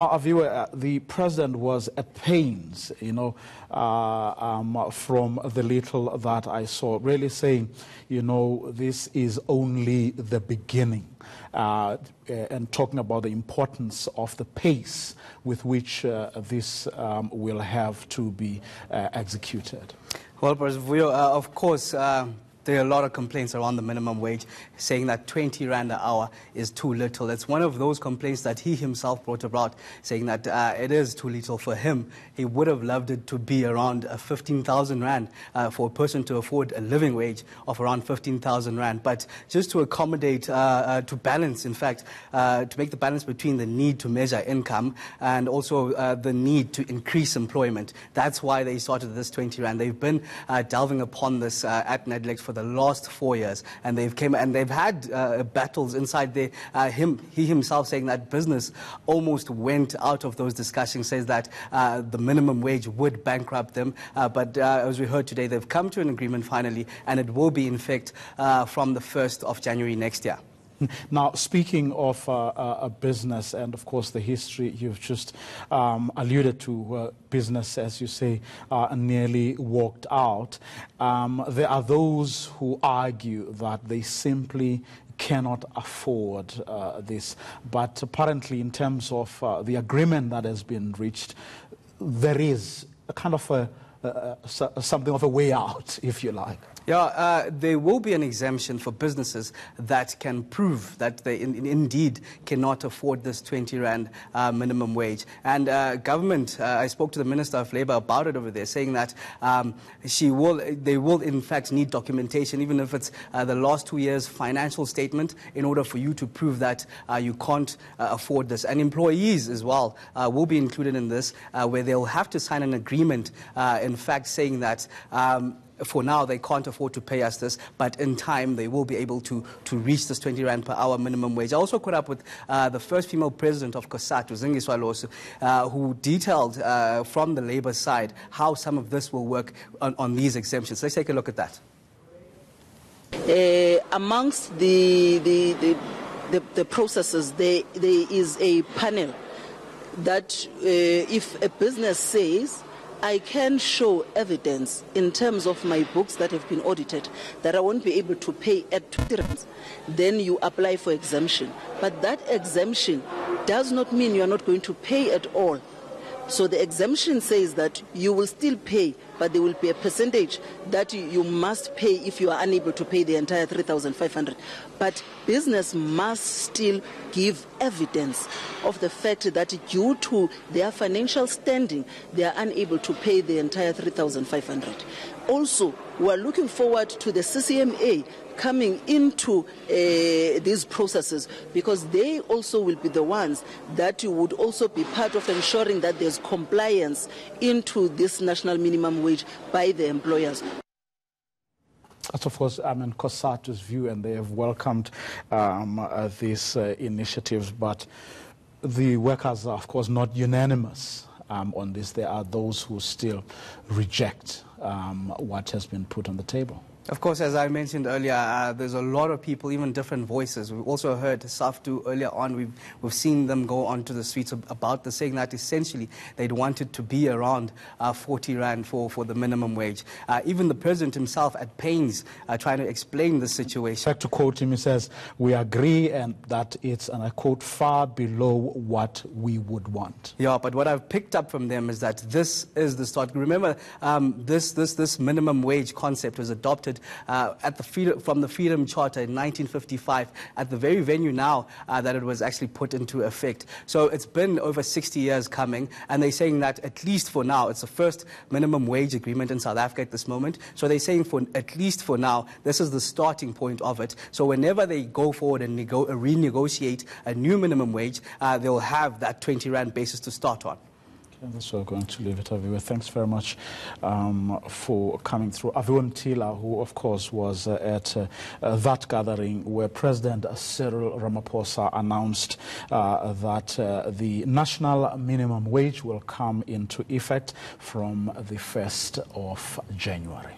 The president was at pains, from the little that I saw, really saying, this is only the beginning, and talking about the importance of the pace with which this will have to be executed. Well, of course, there are a lot of complaints around the minimum wage, saying that 20 rand an hour is too little. It's one of those complaints that he himself brought about, saying that it is too little for him. He would have loved it to be around 15,000 rand for a person to afford a living wage of around 15,000 rand. But just to accommodate, to balance, in fact, to make the balance between the need to measure income and also the need to increase employment. That's why they started this 20 rand. They've been delving upon this at Nedlect for the last 4 years, and they've had battles inside there. He himself saying that business almost went out of those discussions, says that the minimum wage would bankrupt them. But as we heard today, they've come to an agreement finally, and it will be in effect from the 1st of January next year. Now, speaking of a business and, of course, the history you've just alluded to, business, as you say, nearly walked out. There are those who argue that they simply cannot afford this. But apparently, in terms of the agreement that has been reached, there is a kind of something of a way out, if you like. Yeah, there will be an exemption for businesses that can prove that they indeed cannot afford this 20 rand minimum wage. And government, I spoke to the Minister of Labour about it over there, saying that they will in fact need documentation, even if it's the last 2 years' financial statement, in order for you to prove that you can't afford this. And employees as well will be included in this, where they'll have to sign an agreement, in fact, saying that for now, they can't afford to pay us this, but in time, they will be able to reach this 20 rand per hour minimum wage. I also caught up with the first female president of COSATU, who detailed from the Labour side how some of this will work on these exemptions. Let's take a look at that. Amongst the processes, there is a panel that if a business says, I can show evidence in terms of my books that have been audited that I won't be able to pay at 20 rands, then you apply for exemption. But that exemption does not mean you are not going to pay at all. So the exemption says that you will still pay, but there will be a percentage that you must pay if you are unable to pay the entire 3,500. But business must still give evidence of the fact that due to their financial standing, they are unable to pay the entire 3,500. Also, we are looking forward to the CCMA coming into these processes, because they also will be the ones that would also be part of ensuring that there's compliance into this national minimum wage by the employers. That's, of course, COSATU's view, and they have welcomed these initiatives, but the workers are, of course, not unanimous on this. There are those who still reject what has been put on the table. Of course, as I mentioned earlier, there's a lot of people, even different voices. We've also heard SAFTU earlier on. We've seen them go onto the streets about this, saying that essentially they'd want it to be around 40 rand for the minimum wage. Even the president himself at pains trying to explain the situation. In fact, to quote him, he says, we agree and that it's, and I quote, far below what we would want. Yeah, but what I've picked up from them is that this is the start. Remember, this minimum wage concept was adopted from the Freedom Charter in 1955, at the very venue now that it was actually put into effect. So it's been over 60 years coming, and they're saying that at least for now, it's the first minimum wage agreement in South Africa at this moment. So they're saying at least for now, this is the starting point of it. So whenever they go forward and renegotiate a new minimum wage, they'll have that 20 rand basis to start on. And that's where we're going to leave it, Aviwe. Thanks very much for coming through. Aviwe Mtila, who, of course, was at that gathering where President Cyril Ramaphosa announced that the national minimum wage will come into effect from the 1st of January.